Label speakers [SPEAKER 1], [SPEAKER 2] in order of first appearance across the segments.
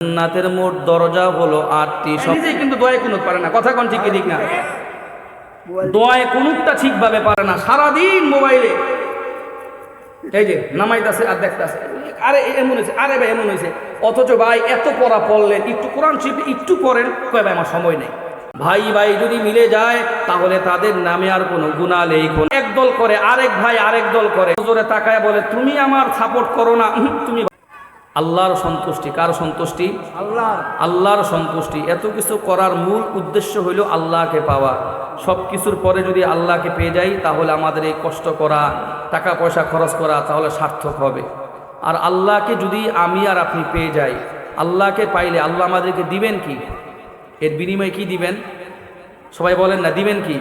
[SPEAKER 1] জান্নাতের মোট দরজা হলো 8টি। নিজেই কিন্তু দোয়ায় কুনুত পারে না, কথা কোন ঠিক কি ঠিক না? দোয়ায় কুনুতটা ঠিকভাবে পারে না, সারাদিন মোবাইলে এই যে নামাইতাছে আর দেখতাছে, আরে এমন হয়েছে, আরে ভাই এমন হয়েছে, অথচ ভাই এত পড়া পড়লেন, একটু কোরআন শরীফ একটু পড়েন, কয় ভাই আমার সময় নেই। ভাই ভাই যদি মিলে যায় তাহলে তাদের নামে আর কোনো গুনাহ লেখো। এক দল করে, আরেক ভাই আরেক দল করে, জোরে তাকায় বলে তুমি আমার সাপোর্ট করো না, তুমি। আল্লাহর সন্তুষ্টি, কার সন্তুষ্টি? আল্লাহর সন্তুষ্টি। এত কিছু করার মূল উদ্দেশ্য হইল আল্লাহকে পাওয়া। সব কিছুর পরে যদি আল্লাহকে পেয়ে যাই তাহলে আমাদের এই কষ্ট করা, টাকা পয়সা খরচ করা তাহলে সার্থক হবে। আর আল্লাহকে যদি আমি আর আপনি পেয়ে যাই, আল্লাহকে পাইলে আল্লাহ আমাদেরকে দিবেন কি? এর বিনিময়ে কি দিবেন? সবাই বলেন না, দিবেন কি?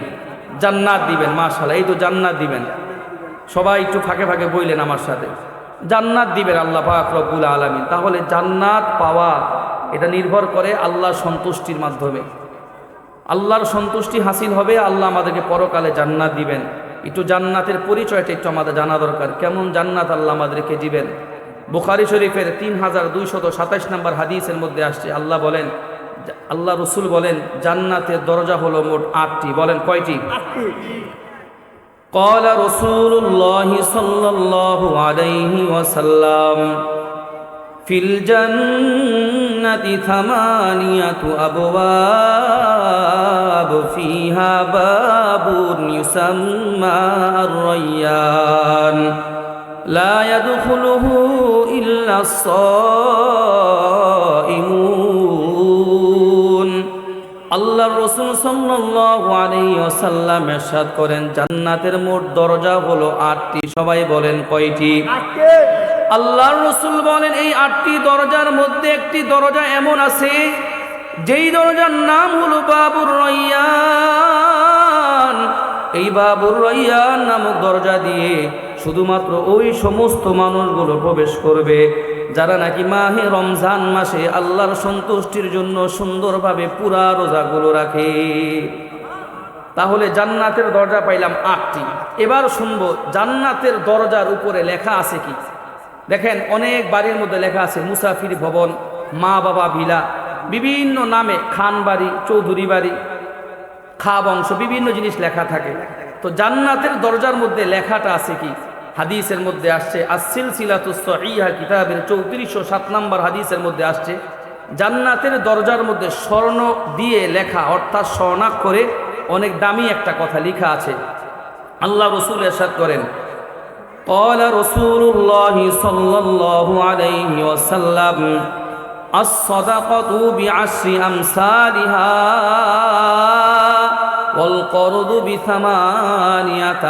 [SPEAKER 1] জান্নাত দিবেন। মাশাআল্লাহ, এই তো জান্নাত দিবেন। সবাই একটু ফাঁকে ফাঁকে বললেন আমার সাথে, জান্নাত দিবেন আল্লাহ পাক রব্বুল আলামিন। তাহলে জান্নাত পাওয়া এটা নির্ভর করে আল্লাহর সন্তুষ্টির মাধ্যমে। আল্লাহর সন্তুষ্টি হাসিল হবে, আল্লাহ আমাদেরকে পরকালে জান্নাত দিবেন। একটু জান্নাতের পরিচয়টা একটু আমাদের জানা দরকার, কেমন জান্নাত আল্লাহ আমাদেরকে দিবেন। বুখারী শরীফের 3227 নম্বর হাদিসের মধ্যে আসছে, আল্লাহ বলেন, আল্লাহ রসুল বলেন জান্নাতের দরজা হলো মোট 8টি। বলেন কয়টি? قال رسول الله صلى الله عليه وسلم في الجنة 8 أبواب فيها باب يسمى الريان لا يدخله إلا الصائمون। আল্লাহর রাসূল সাল্লাল্লাহু আলাইহি ওয়াসাল্লাম ইরশাদ করেন জান্নাতের মোট দরজা হলো 8টি। সবাই বলেন কয়টি? 8টি। আল্লাহর রাসূল বলেন এই 8টি দরজার মধ্যে একটি দরজা এমন আছে যেই দরজার নাম হলো বাবুর রায়্যান। এই বাবুর রায়্যান নামক দরজা দিয়ে শুধুমাত্র ওই সমস্ত মানুষগুলো প্রবেশ করবে যারা নাকি মাহে রমজান মাসে আল্লাহর সন্তুষ্টির জন্য সুন্দরভাবে পুরা রোজাগুলো রাখে। তাহলে জান্নাতের দরজা পাইলাম 8টি। এবার শুনবো জান্নাতের দরজার উপরে লেখা আছে কি। দেখেন অনেক বাড়ির মধ্যে লেখা আছে মুসাফির ভবন, মা বাবা ভিলা, বিভিন্ন নামে, খান বাড়ি, চৌধুরী বাড়ি, খা বংশ, বিভিন্ন জিনিস লেখা থাকে। তো জান্নাতের দরজার মধ্যে লেখাটা আছে কি? হাদিসের মধ্যে আসছে আস-সিলসিলাতুস সহিহা কিতাবের 3407 নম্বর হাদিসের মধ্যে আসছে জান্নাতের দরজার মধ্যে স্বর্ণ দিয়ে লেখা, অর্থাৎ স্বর্ণাক্ষরে অনেক দামি একটা কথা লেখা আছে। আল্লাহ রাসূল ইরশাদ করেন ক্বালা রাসূলুল্লাহি সাল্লাল্লাহু আলাইহি ওয়াসাল্লাম আস-সাদাকাতু বিআশরি আমসালিহা والقرض ب18।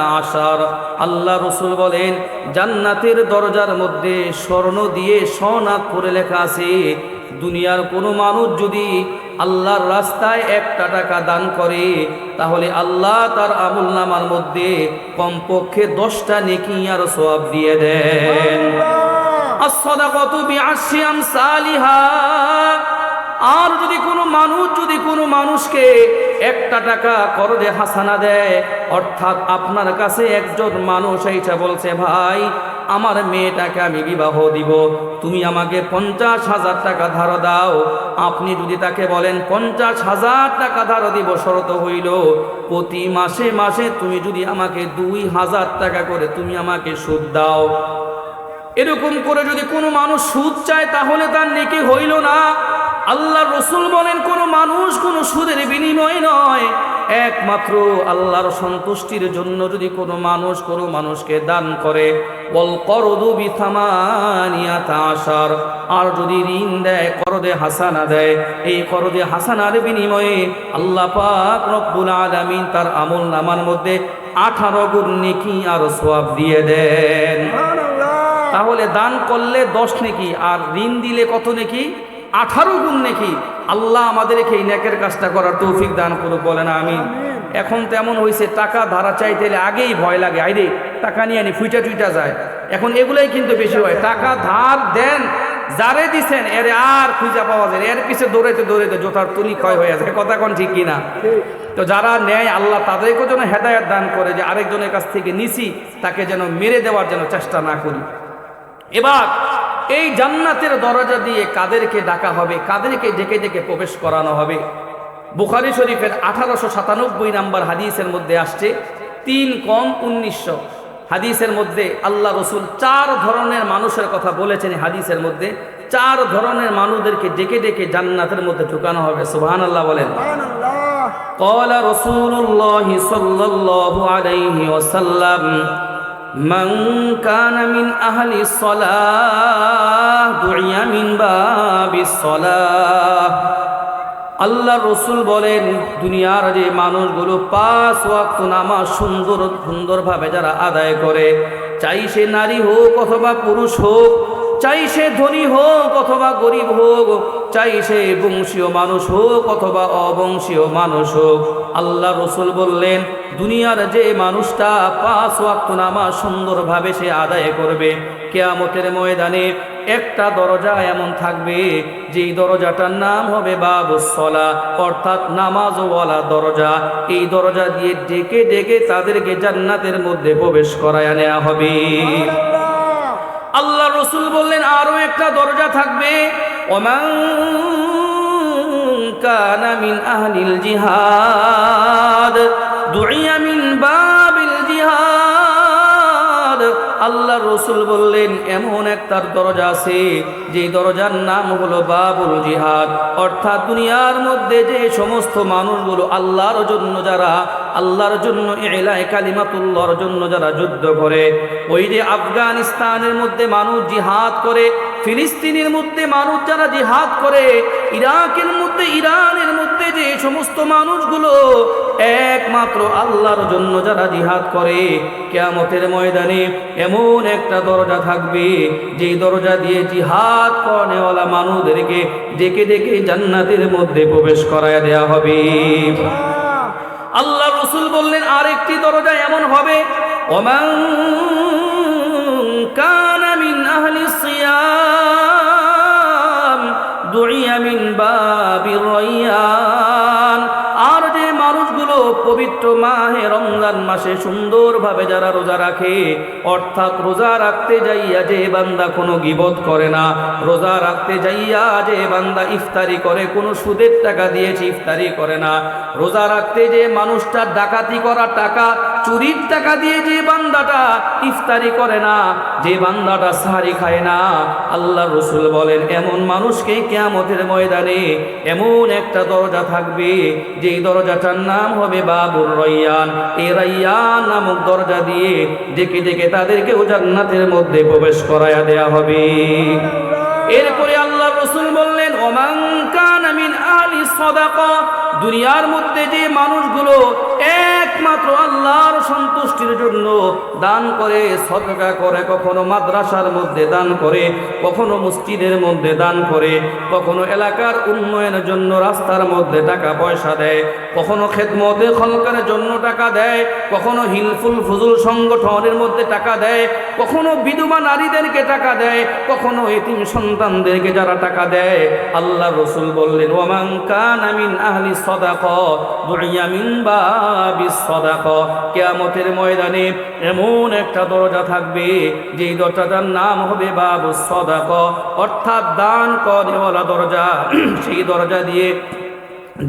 [SPEAKER 1] আল্লাহ রাসূল বলেন জান্নাতের দরজার মধ্যে স্বর্ণ দিয়ে স্বর্ণাক্ষরে লেখা আছে দুনিয়ার কোনো মানুষ যদি আল্লাহর রাস্তায় 1টা টাকা দান করে তাহলে আল্লাহ তার আমলনামার মধ্যে কমপক্ষে 10টা নেকি আর সওয়াব দিয়ে দেন। আস-সাদাকাতু বিআশরি আমসালিহা। আর যদি কোনো মানুষকে 1টা টাকা করদে হাসানা দেয়, অর্থাৎ আপনার কাছে একজন মানুষ এইটা বলছে ভাই আমার মেয়েটাকে আমি বিবাহ দিব, তুমি আমাকে 50,000 টাকা ধার দাও। আপনি যদি তাকে বলেন 50,000 টাকা ধার দিব, শর্ত হইল প্রতি মাসে মাসে তুমি যদি আমাকে 2,000 টাকা করে তুমি আমাকে সুদ দাও। এরকম করে যদি কোনো মানুষ সুদ চায় তাহলে তার নেকি হইল না। আল্লাহর রাসূল বলেন কোনো মানুষ কোনো সুদের বিনিময় নয়, একমাত্র আল্লাহর সন্তুষ্টির জন্য যদি কোনো মানুষকে দান করে ওয়াল করদু ব18। আর যদি ঋণ দেয়, করদে হাসানা দেয়, এই করদে হাসানার বিনিময়ে আল্লাহ পাক রব্বুল আলামিন তার আমলনামার মধ্যে 18 গুণ নেকি আর সওয়াব দিয়ে দেন। তাহলে দান করলে 10 নেকি আর ঋণ দিলে কত নেকি? 18 গুণ নেকি। আল্লাহ আমাদেরকে এই নেকের কাজটা করার তৌফিক দান করুক, বলেন আমিন। এখন তেমন হয়েছে টাকা ধারা চাইতে আগেই ভয় লাগে, আইরে টাকা নিয়ে আনি ফুইটা টুইটা যায়। এখন এগুলাই কিন্তু বেশি হয়, টাকা ধার দেন যারে দিছেন এর আর খুঁজা পাওয়া যায়, এর পিছে দৌড়াইতে দৌড়াইতে জোতার তুলি ক্ষয় হয়ে যায়, কথা কোন ঠিক কিনা? তো যারা নেয় আল্লাহ তাদেরকেও যেন হেদায়েত দান করে যে আরেকজনের কাছ থেকে নিছি তাকে যেন মেরে দেওয়ার যেন চেষ্টা না করি। এবার এই জান্নাতের দরজা দিয়ে কাদেরকে ডাকা হবে, কাদেরকে ডেকে ডেকে প্রবেশ করানো হবে? বুখারী শরীফের 1897 নম্বর হাদিসের মধ্যে আসছে 3 কম 1900 হাদিসের মধ্যে আল্লাহ রসুল 4 ধরনের মানুষের কথা বলেছেন। হাদিসের মধ্যে 4 ধরনের মানুষদেরকে ডেকে ডেকে জান্নাতের মধ্যে ঢুকানো হবে। সুবহানাল্লাহ বলেন। قال رسول الله صلى الله عليه وسلم من كان من أهل الصلاة دعي من باب الصلاة। আল্লাহ রসুল বলেন, দুনিয়ার যে মানুষগুলো 5 ওয়াক্ত নামাজ সুন্দরভাবে যারা আদায় করে, চাই সে নারী হোক অথবা পুরুষ হোক, চাই সে ধনী হোক অথবা গরিব হোক, চাই সে বংশীয় মানুষ হোক অথবা অবংশীয় মানুষ হোক, আল্লাহ রসুল বললেন দুনিয়ার যে মানুষটা 5 ওয়াক্ত নামাজ সুন্দরভাবে সে আদায় করবে, কিয়ামতের ময়দানে একটা দরজা এমন থাকবে যেই দরজাটার নাম হবে বাবুস সালাহ, অর্থাৎ নামাজওয়ালা দরজা। এই দরজা দিয়ে ডেকে ডেকে তাদেরকে জান্নাতের মধ্যে প্রবেশ করায় নেওয়া হবে। আল্লাহ রসুল বললেন আরো একটা দরজা থাকবে, ওমান কানা মিন আহলিল জিহাদ দুইয়া মিন বাবিল জিহাদ। আল্লাহ রসুল বললেন এমন একটা দরজা আছে যে দরজার নাম হলো বাবুল জিহাদ, অর্থাৎ দুনিয়ার মধ্যে যে সমস্ত মানুষগুলো আল্লাহর জন্য, যারা আল্লাহর জন্য ইলাহি কালিমাতুল্লাহর জন্য যারা যুদ্ধ করে, ওই যে আফগানিস্তানের মধ্যে মানুষ জিহাদ করে, ফিলিস্তিনের মধ্যে মানুষ যারা জিহাদ করে, ইরাকের মধ্যে, ইরানের মধ্যে যে সমস্ত মানুষগুলো একমাত্র আল্লাহর জন্য যারা জিহাদ করে, কিয়ামতের ময়দানে এমন একটা দরজা থাকবে যেই দরজা দিয়ে জিহাদ করেওয়ালা মানুষদেরকে ডেকে ডেকে জান্নাতের মধ্যে প্রবেশ করায় দেয়া হবে। আল্লাহ রসুল বললেন আরেকটি দরজা এমন হবে, ওমান কানা মিন আহলি সিয়াম দুইয়া মিন বাবির রায়্যান। আর যে মানুষগুলো পবিত্র মাহে রমজান মাসে সুন্দরভাবে যারা রোজা রাখে, অর্থাৎ রোজা রাখতে যাইয়া যে বান্দা কোনো গীবত করে না, রোজা রাখতে যাইয়া যে বান্দা ইফতারি করে, কোনো সুদের টাকা দিয়েছে ইফতারি করে না, রোজা রাখতে যে মানুষটা ডাকাতি করা টাকা, চুরির টাকা দিয়ে যে বান্দাটা ইফতারি করে না, যে বান্দাটা সাহারি খায় না, আল্লাহ রসুল বলেন এমন মানুষকে কিয়ামতের ময়দানে এমন একটা দরজা থাকবে যেই দরজাটার নাম হবে বাবুর রায়্যান। এই রায়্যান নামক দরজা দিয়ে ডেকে ডেকে তাদেরকেও জান্নাতের মধ্যে প্রবেশ করায়া দেয়া হবে। এরপরে আল্লাহ রসুল বললেন ওমান কানা মিন আহলি সাদাকা, দুনিয়ার মধ্যে যে মানুষগুলো একমাত্র আল্লাহর সন্তুষ্টির জন্য দান করে, সদকা করে, কখনো মাদ্রাসার মধ্যে দান করে, কখনো মসজিদের মধ্যে দান করে, কখনো এলাকার উন্নয়নের জন্য রাস্তার মধ্যে টাকা পয়সা দেয়, কখনো খেদমতে খলকের জন্য টাকা দেয়, কখনো হিলফুল ফুজুল সংগঠনের মধ্যে টাকা দেয়, কখনো বিধবা নারীদেরকে টাকা দেয়, কখনো এতিম সন্তানদেরকে যারা টাকা দেয়, আল্লাহ রসুল বললেন ওমান কানা মিন আহলি সাদাকা দুইয়া মিন বাবিস সাদাকা। কিয়ামতের ময়দানে এমন একটা দরজা থাকবে যেই দরজাটার নাম হবে বাবুস সাদাকা, অর্থাৎ দান করেওয়ালা দরজা। সেই দরজা দিয়ে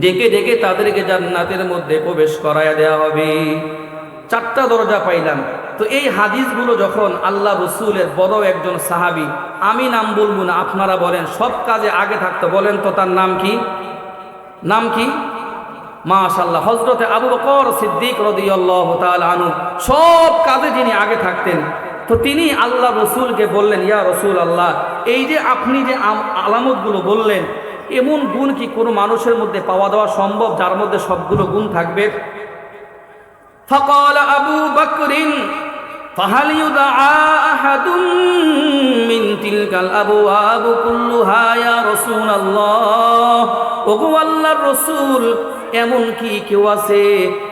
[SPEAKER 1] ডেকে ডেকে তাদেরকে জান্নাতের মধ্যে প্রবেশ করায়া দেওয়া হবে। 4টা দরজা পাইলাম। তো এই হাদিসগুলো যখন আল্লাহ রসুলের বড় একজন সাহাবী, আমি নাম বলবো না, আপনারা বলেন, সব কাজে আগে থাকতো, বলেন তো তার নাম কি? নাম কি? মাশাআল্লাহ, হযরতে আবু বকর সিদ্দিক রাদিয়াল্লাহু তাআলা আনহু সব কাজে যিনি আগে থাকতেন। তো তিনি আল্লাহ রসুলকে বললেন, ইয়া রাসূলুল্লাহ, এই যে আপনি যে আলামতগুলো বললেন, এমন গুণ কি কোনো মানুষের মধ্যে পাওয়া দেওয়া সম্ভব যার মধ্যে সবগুলো গুণ থাকবে? ফাকাল আবু বকরিন ফাহাল ইউদআ আহাদুম মিন তিলকাল আবওয়াব কুল্লুহা ইয়া রাসূলুল্লাহ। ওগো আল্লাহর রাসূল, এমন কি কেউ আছে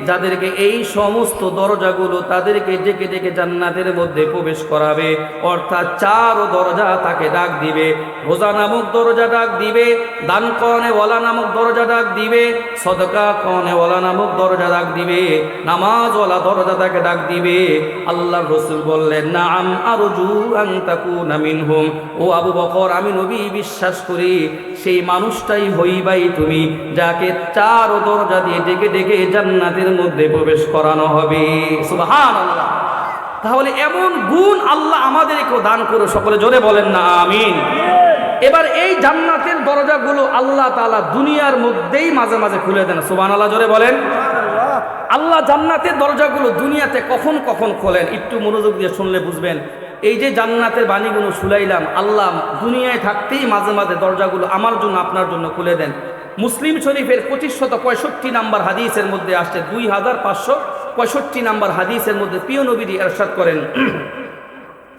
[SPEAKER 1] যাদেরকে এই সমস্ত দরজাগুলো তাদেরকে ডেকে ডেকে জান্নাতের মধ্যে প্রবেশ করাবে? অর্থাৎ 4 দরজা তাকে ডাক দিবে। রোজা নামক দরজা ডাক দিবে, দান কওয়ালা নামক দরজা ডাক দিবে, সদকা কওয়ালা নামক দরজা ডাক দিবে, নামাজওয়ালা দরজা তাকে ডাক দিবে। আল্লাহর রাসূল বললেন, নাআম আরজু আন তাকুনা মিনহুম। ও আবু বকর, আমি নবী বিশ্বাস করি সেই মানুষটাই হইবাই তুমি, যাকে 4 দরজা দিয়ে ডেকে ডেকে জান্নাতের মধ্যে প্রবেশ করানো হবে। সুবহানাল্লাহ। তাহলে এমন গুণ আল্লাহ আমাদেরকেও দান করো, সকলে জোরে বলেন না আমিন। এবার এই জান্নাতের দরজাগুলো আল্লাহ তাআলা দুনিয়ার মধ্যেই মাঝে মাঝে খুলে দেন। সুবহানাল্লাহ, জোরে বলেন। আল্লাহ জান্নাতের দরজাগুলো দুনিয়াতে কখন কখন খোলেন, একটু মনোযোগ দিয়ে শুনলে বুঝবেন। এই যে জান্নাতের বাণীগুলো শুনাইলাম, আল্লাহ দুনিয়ায় থাকতেই মাঝে মাঝে দরজাগুলো আমার জন্য আপনার জন্য খুলে দেন। মুসলিম শরীফের 2565 নাম্বার হাদিসের মধ্যে আসছে, 2565 নাম্বার হাদিসের মধ্যে প্রিয় নবীজি ইরশাদ করেন,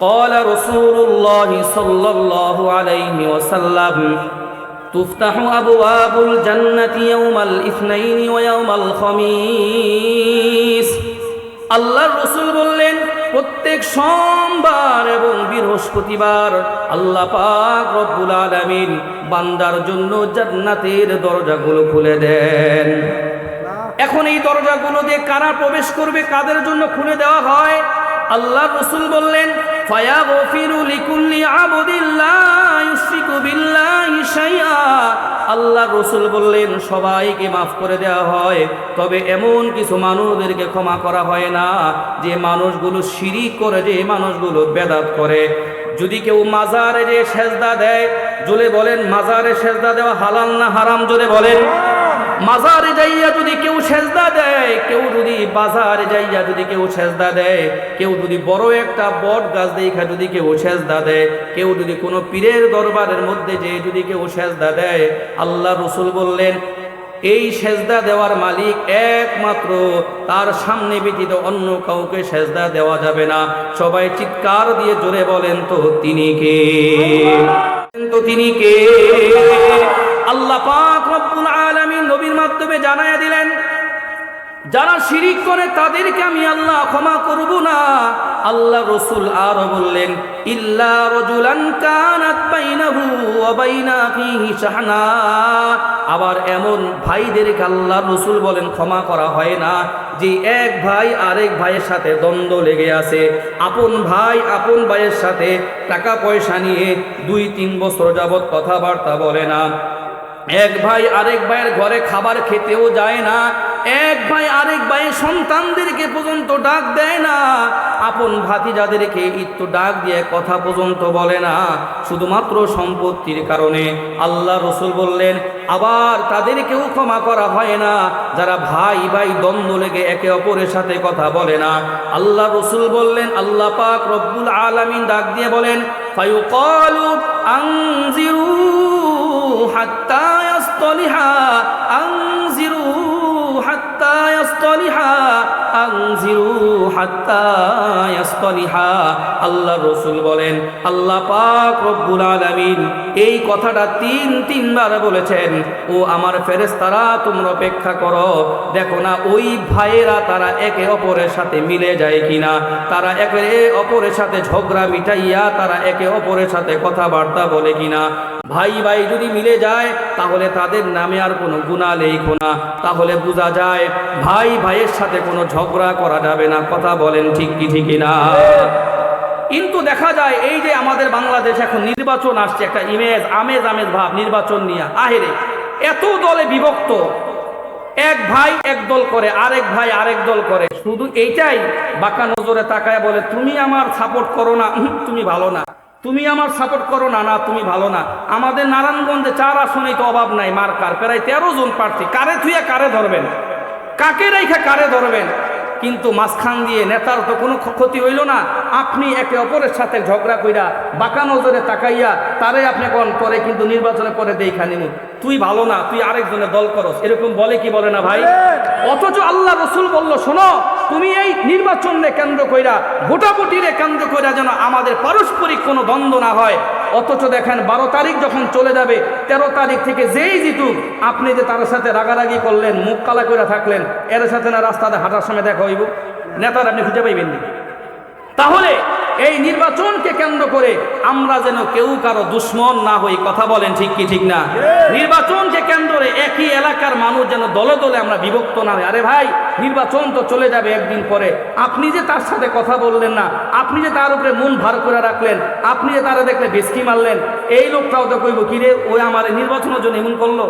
[SPEAKER 1] قال رسول الله صلى الله عليه وسلم تفتح أبواب الجنة يوم الاثنين ويوم الخميس। আল্লাহর রাসূল বললেন, প্রত্যেক সোমবার এবং বৃহস্পতিবার আল্লাহ পাক রব্বুল আলামিন বান্দার জন্য জান্নাতের দরজাগুলো খুলে দেন। এখন এই দরজাগুলো দিয়ে কারা প্রবেশ করবে, কাদের জন্য খুলে দেওয়া হয়? আল্লাহর রাসূল বললেন, ফায়াগফিরু লিকুল্লি আবদিন লা ইউশরিকু বিল্লাহি শাইআ। আল্লাহর রাসূল বললেন, সবাইকে মাফ করে দেওয়া হয়, তবে এমন কিছু মানুষদেরকে ক্ষমা করা হয় না যে মানুষগুলো শিরিক করে, যে মানুষগুলো বেদাত করে। যদি কেউ মাজারে যে সেজদা দেয়, জোরে বলেন মাজারে সেজদা দেওয়া হালাল না হারাম? জোরে বলেন। মাজারে যাইয়া যদি কেউ সেজদা দেয়, কেউ যদি বাজারে যাইয়া যদি কেউ সেজদা দেয়, কেউ যদি বড় একটা বট গাছ দেখা যদি কেউ সেজদা দেয়, কেউ যদি কোনো পীরের দরবারের মধ্যে যে যদি কেউ সেজদা দেয়, আল্লাহ রাসূল বললেন এই সেজদা দেওয়ার মালিক একমাত্র, তার সামনে ব্যতীত অন্য কাউকে সেজদা দেওয়া যাবে না। সবাই চিৎকার দিয়ে জোরে বলেন তো তিনি কে? তো তিনি কে? আল্লাহ পাক রব্বুল আলামিন নবীর মাধ্যমে জানায়া দিলেন, যারা শিরিক করে তাদেরকে আমি আল্লাহ ক্ষমা করব না। আল্লাহ রাসূল আরো বললেন, ইল্লা রাজুলান কানাত বাইনাহু ওয়া বাইনা আখিহি শাহনা। আবার এমন ভাইদেরকে আল্লাহ রাসূল বলেন ক্ষমা করা হয় না যে এক ভাই আরেক ভাইয়ের সাথে দ্বন্দ্ব লেগে আছে। আপন ভাই আপন ভাইয়ের সাথে টাকা পয়সা নিয়ে 2-3 বছর যাবত কথাবার্তা বলে না। এক ভাই আরেক ভাইয়ের ঘরে খাবার খেতেও যায় না। এক ভাই আরেক ভাইয়ের সন্তানদেরকে পর্যন্ত ডাক দেয় না। আপন ভাতিজাদেরকে একটু ডাক দিয়ে কথা পর্যন্ত বলে না, শুধুমাত্র সম্পত্তির কারণে। আল্লাহ রাসূল বললেন, আবার তাদেরকেও ক্ষমা করা হয় না যারা ভাই ভাই দ্বন্দ্ব লেগে একে অপরের সাথে কথা বলে না। আল্লাহ রাসূল বললেন, আল্লাহ পাক রব্বুল আলামিন ডাক দিয়ে বলেন, ফায়ুকালু আনজিরু হাত্তা ইয়াসতালিহা, আনজিরু হাত্তা ইয়াসতালিহা, আনজিরু হাত্তা ইয়াসতালিহা। আল্লাহ রাসূল বলেন, আল্লাহ পাক রব্বুল আলামিন এই কথাটা 3বার বলেছেন। ও আমার ফেরেশতারা, তোমরা অপেক্ষা করো, দেখো না ওই ভাইয়েরা তারা একে অপরের সাথে মিলে যায় কিনা, তারা একে অপরের সাথে ঝগড়া মিটাইয়া তারা একে অপরের সাথে কথাবার্তা বলে কিনা। ভাই ভাই যদি মিলে যায় তাহলে তাদের নামে আর কোনো গুনাহ লেখো না, তাহলে বোঝা যায় ভাই ভাইয়ের সাথে কোনো ঝগড়া করা যাবে না। কথা বলেন ঠিক কি ঠিক না? কিন্তু দেখা যায় এই যে আমাদের বাংলাদেশ এখন নির্বাচন আসছে, একটা আমেজ ভাব নির্বাচন নিয়ে, আহেরে এত দলে বিভক্ত, এক ভাই এক দল করে, আরেক ভাই আরেক দল করে, শুধু এইটাই বাঁকা নজরে তাকায় বলে তুমি আমার সাপোর্ট করো না, তুমি ভালো না, তুমি আমার সাপোর্ট করো না, না তুমি ভালো না। আমাদের নারায়ণগঞ্জে 4 আসনেই তো অভাব নাই মার্কার, প্রায় 13 জন প্রার্থী, কারে থুয়ে কারে ধরবেন, কাকে রেখে কারে ধরবেন? কিন্তু মাঝখান দিয়ে নেতার তো কোনো ক্ষতি হইল না। আপনি একে অপরের সাথে ঝগড়া কইরা বাঁকা নজরে তাকাইয়া তারে আপনি কোন পরে কিন্তু নির্বাচনে পরে দেখা নিমু, তুই ভালো না, তুই আরেকজনের দল করস, এরকম বলে কি বলে না ভাই? অথচ আল্লাহ রাসূল বলল, শোনো তুমি এই নির্বাচনে কেন্দ্র কইরা ভোটাভুটিরে কেন্দ্র কইরা যেন আমাদের পারস্পরিক কোনো দ্বন্দ্ব না হয়, অথচ দেখেন 12 তারিখ যখন চলে যাবে, 13 তারিখ থেকে যেই জিতুক, আপনি যে তার সাথে রাগারাগি করলেন, মুখ কালা করে থাকলেন, এর সাথে না রাস্তাতে হাঁটার সময় দেখা হইব, নেতার আপনি খুঁজে পাইবেন না। তাহলে এই নির্বাচনকে কেন্দ্র করে আমরা যেন কেউ কারো দুশ্মন না হই, কথা বলেন ঠিক কি ঠিক না? নির্বাচনকে কেন্দ্র করে একই এলাকার মানুষ যেন দলে দলে আমরা বিভক্ত না হই। আরে ভাই, নির্বাচন তো চলে যাবে একদিন পরে, আপনি যে তার সাথে কথা বললেন না, আপনি যে তার উপরে মন ভার করে রাখলেন, আপনি যে তারা দেখলে বেশকি মারলেন, এই লোকটাও তো কইব কিরে ওই আমার নির্বাচনের জন্য এমন করলো।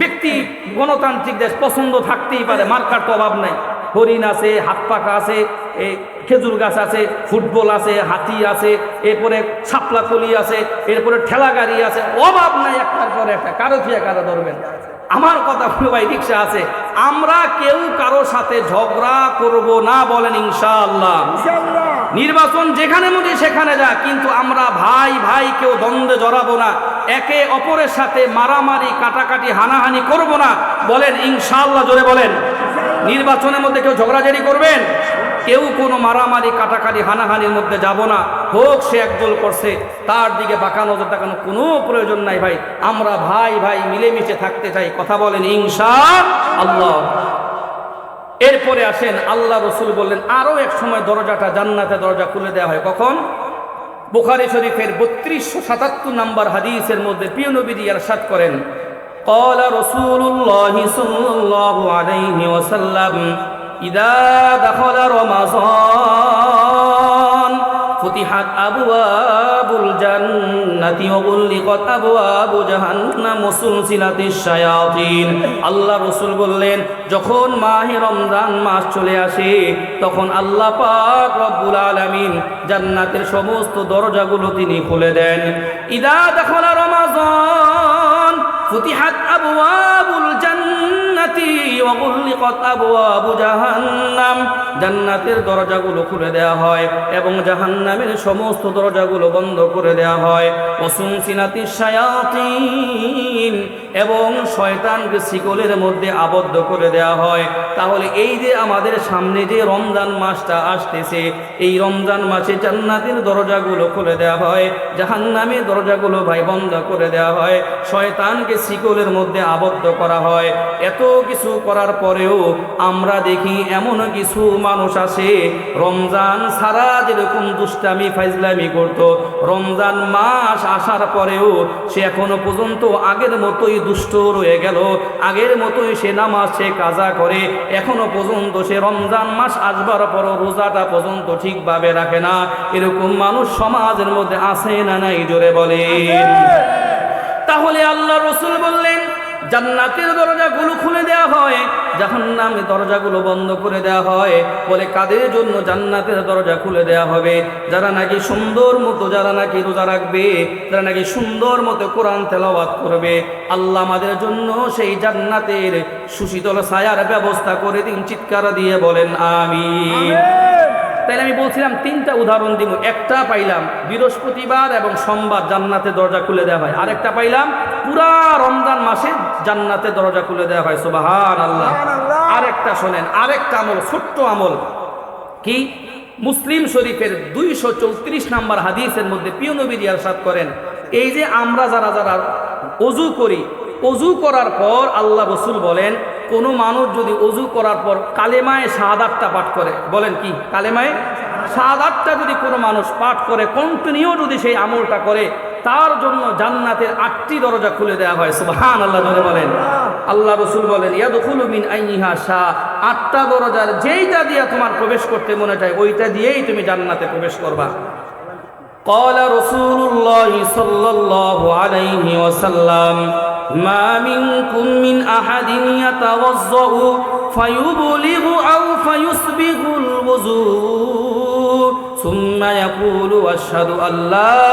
[SPEAKER 1] ব্যক্তি গণতান্ত্রিক দেশ, পছন্দ থাকতেই পারে, মার্কার তো অভাব নাই। হরিণ আছে, হাত পাকা আছে, এই খেজুর গাছ আছে, ফুটবল আছে, হাতি আছে, এরপরে শাপলা কলি আছে, এরপরে ঠেলা গাড়ি আছে, অভাব নাই একটার পরে একটা। কারো থিয়া কারো ধরবেন। আমার কথা হলো ভাই, রিক্সা আছে, আমরা কেউ কারো সাথে ঝগড়া করব না, বলেন ইনশাআল্লাহ। নির্বাচন যেখানে মধ্যে সেখানে যা, কিন্তু আমরা ভাই ভাই কেউ দ্বন্দ্বে জড়াবো না, একে অপরের সাথে মারামারি কাটাকাটি হানাহানি করব না, বলেন ইনশাআল্লাহ, জোরে বলেন। নির্বাচনের মধ্যে কেউ ঝগড়াঝাড়ি করবেন, কেউ কোনো মারামারি কাটাকাটি হানাহানির মধ্যে যাব না। হোক সে একদল করছে, তার দিকে বাঁকা নজর তাকানো কোনো প্রয়োজন নাই ভাই। আমরা ভাই ভাই মিলেমিশে থাকতে চাই, কথা বলেন ইনশাআল্লাহ। এরপরে আসেন, আল্লাহ রসুল বললেন আরো এক সময় দরজাটা, জান্নাতে দরজা খুলে দেওয়া হয় কখন? বুখারী শরীফের 3277 নম্বর হাদিসের মধ্যে প্রিয় নবীজি ইরশাদ করেন, قال رسول الله صلى الله عليه وسلم إذا دخل رمضان فتحت أبواب الجنة وغلقت أبواب جهنم وسلسلة الشياطين। আল্লাহ রসুল বললেন, যখন মাহে রমজান মাস চলে আসে, তখন আল্লাহ পাক রব্বুল আলামিন জান্নাতের সমস্ত দরজাগুলো তিনি খুলে দেন। ইদা দাখালা রমাজান ফুতিহাত আবওয়াবুল জান্নাতি ওয়া গুলিকাত আবওয়াবু জাহান্নাম, জান্নাতের দরজাগুলো খুলে দেওয়া হয় এবং জাহান্নামের সমস্ত দরজাগুলো বন্ধ করে দেওয়া হয়। ওয়াসুনসিনাতিশ শায়াতিন, এবং শয়তানকে শিকলের মধ্যে আবদ্ধ করে দেওয়া হয়। তাহলে এই যে আমাদের সামনে যে রমজান মাসটা আসতেছে, এই রমজান মাসে জান্নাতের দরজাগুলো খুলে দেওয়া হয়, জাহান্নামের দরজাগুলো ভাই বন্ধ করে দেওয়া হয়, শয়তানকে শিকলের মধ্যে আবদ্ধ করা হয়। এত কিছু করার পরেও আমরা দেখি এমন কিছু মানুষ আছে, রমজান সারা যেরকম দুষ্টামি ফাইজলামি করত, রমজান মাস আসার পরেও সে এখনো পর্যন্ত আগের মতোই দুষ্ট রয়ে গেল, আগের মতোই সে নামাজ সে কাজা করে, এখনো পর্যন্ত সে রমজান মাস আসবার পর রোজাটা পর্যন্ত ঠিকভাবে রাখে না। এরকম মানুষ সমাজের মধ্যে আছে না নাই, জোরে বলেন। তাহলে আল্লাহ রসুল বললেন, জান্নাতের দরজাগুলো খুলে দেওয়া হয়, জাহান্নামের দরজাগুলো বন্ধ করে দেওয়া হয়। বলে কাদের জন্য জান্নাতের দরজা খুলে দেওয়া হবে? যারা নাকি সুন্দর মতো, যারা নাকি রোজা রাখবে, যারা নাকি সুন্দর মতো কোরআন তেলাওয়াত করবে। আল্লাহ আমাদের জন্য সেই জান্নাতের সুশীতল ছায়ার ব্যবস্থা করে দিন, চিৎকার দিয়ে বলেন আমিন। তাইলে আমি বলছিলাম 3টা উদাহরণ দিব। একটা পাইলাম বৃহস্পতিবার এবং সোমবার জান্নাতের দরজা খুলে দেওয়া হয়, আরেকটা পাইলাম পুরা রমজান মাসে জান্নাতের দরজা খুলে দেওয়া হয়, সুবহানাল্লাহ। আরেকটা শোনেন, আরেকটা আমল, ছোট্ট আমল কি? মুসলিম শরীফের 234 নম্বর হাদিসের মধ্যে প্রিয় নবীজি ইরশাদ করেন, এই যে আমরা যারা যারা ওযু করি, ওযু করার পর আল্লাহ রসুল বলেন, কোনো মানুষ যদি ওযু করার পর কালেমায়ে শাহাদাতটা পাঠ করে, বলেন কি? কালেমায়ে শাহাদাতটা যদি কোনো মানুষ পাঠ করে, কন্টিনিউ যদি সেই আমলটা করে, তার জন্য জান্নাতের 8টি দরজা খুলে দেওয়া হয়, সুবহানাল্লাহ, জোরে বলেন। আল্লাহ রসুল বলেন, ইয়াদখুলু মিন আইয়িহা শা, 8টা দরজার যেইটা দিয়ে তোমার প্রবেশ করতে মনে চায়, ওইটা দিয়েই তুমি জান্নাতে প্রবেশ করবা। قال رسول الله صلى الله عليه وسلم ما منكم من أحد يتوضأ فيبلغ أو فيسبغ الوضوء ثم يقول أشهد أن لا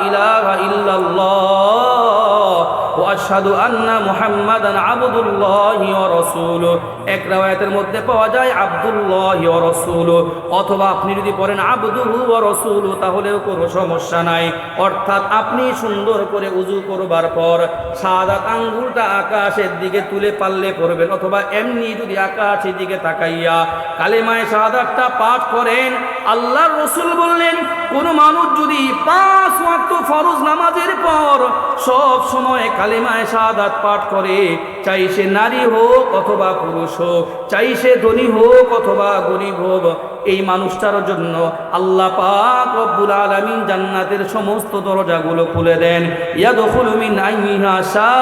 [SPEAKER 1] إله إلا الله وأشهد আশহাদু আন্না মুহাম্মাদান আবদুল্লাহি ওয়া রাসূলুহু। এক riwayat-এর মধ্যে পাওয়া যায় আব্দুল্লাহি ওয়া রাসূলুহু, অথবা আপনি যদি পড়েন আবদুহু ওয়া রাসূলুহু তাহলেও কোনো সমস্যা নাই। অর্থাৎ আপনি সুন্দর করে উযু করবার পর শাহাদাত আঙ্গুলটা আকাশের দিকে তুলে পারলে পড়বেন, অথবা এমনি যদি আকাশের দিকে তাকাইয়া কালেমায়ে শাহাদাতটা পাঠ করেন। আল্লাহর রাসূল বললেন, কোন মানুষ যদি 5 ওয়াক্ত ফরজ নামাজের পর সব সময় কালেমায়ে শাহাদাত পাঠ করে, চাই সে নারী হোক অথবা পুরুষ হোক, চাই সে ধনী হোক অথবা গরীব হোক, এই মানুষটার জন্য আল্লাহ পাক রব্বুল আলামিন জান্নাতের সমস্ত দরজাগুলো খুলে দেন। ইয়াদখুলু মিন আইয়িহা শা,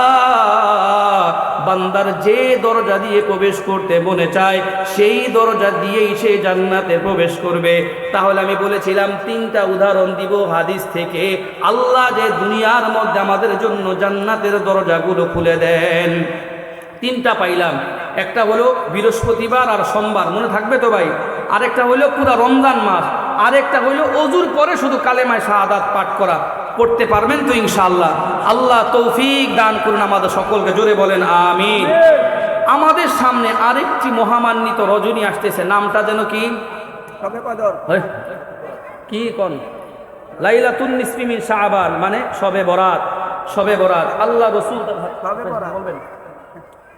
[SPEAKER 1] বান্দার যে দরজা দিয়ে প্রবেশ করতে মনে চায় সেই দরজা দিয়েই সে জান্নাতে প্রবেশ করবে। তাহলে আমি বলেছিলাম 3টা উদাহরণ দিব হাদিস থেকে, আল্লাহ যে দুনিয়ার মধ্যে আমাদের জন্য জান্নাতের দরজাগুলো খুলে দেন। 3টা পাইলাম, একটা হলো বৃহস্পতিবার আর সোমবার, মনে থাকবে তো ভাই? আরেকটা হলো পুরা রমজান মাস, আরেকটা হলো অজুর পরে শুধু কালেমায়ে শাহাদাত পাঠ করা। পড়তে পারবেন তো ইনশাআল্লাহ? আল্লাহ তৌফিক দান করুন আমাদের সকলকে, জোরে বলেন আমিন। আমাদের সামনে আরেকটি মহামান্বিত রজনী আসতেছে, নামটা যেন কি? শবে কদর। কি কোন? লাইলাতুন নিসফি মিন শাবান, মানে শবে বরাত। শবে বরাত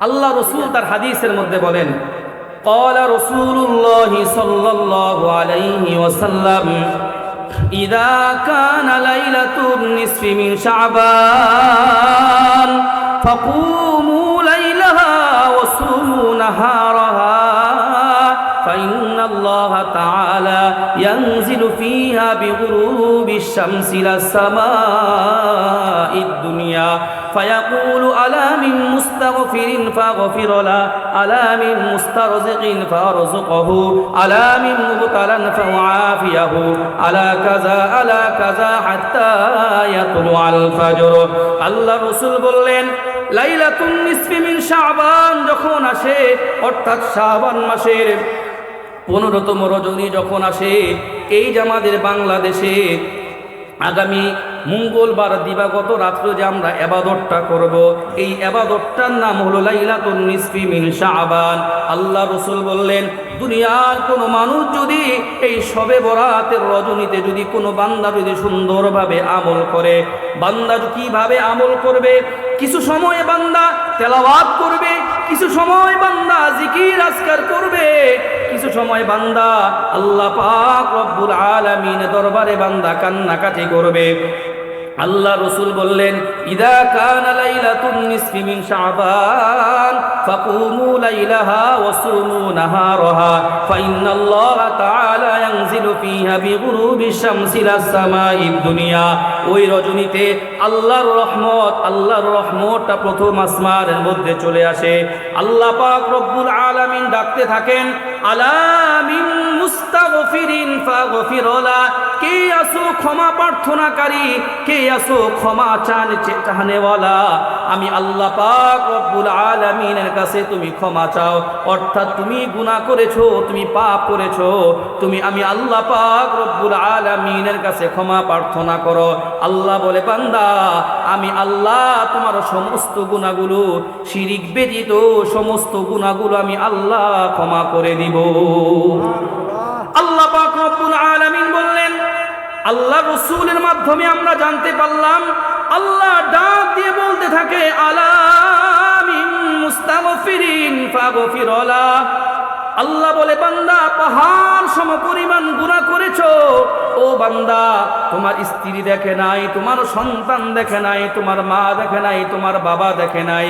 [SPEAKER 1] আল্লাহ রাসূল তার হাদিসের মধ্যে বলেন, قال رسول الله صلى الله عليه وسلم إذا كان ليلة النصف من شعبان فقوموا ليلها وصوموا نهارها فإن الله تعالى ينزل فيها بغروب الشمس إلى السماء الدنيا فيقول ألا من مستغفر فاغفر له ألا من مسترزق فارزقه ألا من مبتلى فاعافيه ألا كذا حتى يطلع الفجر। আল্লাহ রাসূল বললেন, লাইলাতুন নিসফি মিন শাবান যখন আসে, অর্থাৎ শাবান মাসের 15তম রজনী যখন আসে, এই যে আমাদের বাংলাদেশে আগামী মঙ্গলবার দিবাগত রাত্রে যে আমরা ইবাদতটা করব, এই ইবাদতটার নাম হলো লাইলাতুন নিসফি মিন শাবান। আল্লাহ রাসূল বললেন, দুনিয়ার কোনো মানুষ যদি এই শবে বরাতের রজনীতে যদি কোনো বান্দা যদি সুন্দরভাবে আমল করে, বান্দা কিভাবে আমল করবে? কিছু সময় বান্দা তেলাওয়াত করবে, কিছু সময় বান্দা জিকির আজকার করবে, কিছু সময় বান্দা আল্লাহ পাক রব্বুল আলামিন দরবারে বান্দা কান্নাকাটি করবে। আল্লাহ রাসূল বললেন, ইদা কানা লাইলাতুন নিসফি মিন শাবান ফাকুমু লাইলাহা ওয়াসুমু নাহারাহা ফাইন্নাল্লাহা তাআলা ইয়ানজিলু ফিহা বিগুরুবিশ শামসি ইলাস সামাইদ দুনিয়া। ওই রজনীতে আল্লাহর রহমতটা প্রথম আসমানের মধ্যে চলে আসে। আল্লাহ পাক রব্বুল আলামিন ডাকতে থাকেন, আলা মিন মুস্তাগফিরিন ফাগফির লা, কে আসো ক্ষমা প্রার্থনাকারী, কে আসো ক্ষমা চাহনেওয়ালা, আমি আল্লাহ পাক রব্বুল আলামিনের কাছে তুমি ক্ষমা চাও। অর্থাৎ তুমি গুনাহ করেছো, তুমি পাপ করেছো, আমি আল্লাহ পাক রব্বুল আলামিনের কাছে ক্ষমা প্রার্থনা করো। আল্লাহ বলে, বান্দা আমি আল্লাহ তোমার সমস্ত গুনাহগুলো, শিরিক ব্যতীত সমস্ত গুনাহগুলো আমি আল্লাহ ক্ষমা করে দিব। আল্লাহ পাক রব্বুল আলামিন বললেন, আল্লাহ রাসূলের মাধ্যমে আমরা জানতে পারলাম, আল্লাহ ডাক দিয়ে বলতে থাকে, আলা মিন মুস্তাগফিরিন ফাগফির লা। আল্লাহ বলে, বান্দা পাহাড় সমপরিমাণ গুনাহ করেছো, ও বান্দা তোমার স্ত্রী দেখে নাই, তোমার সন্তান দেখে নাই, তোমার মা দেখে নাই, তোমার বাবা দেখে নাই,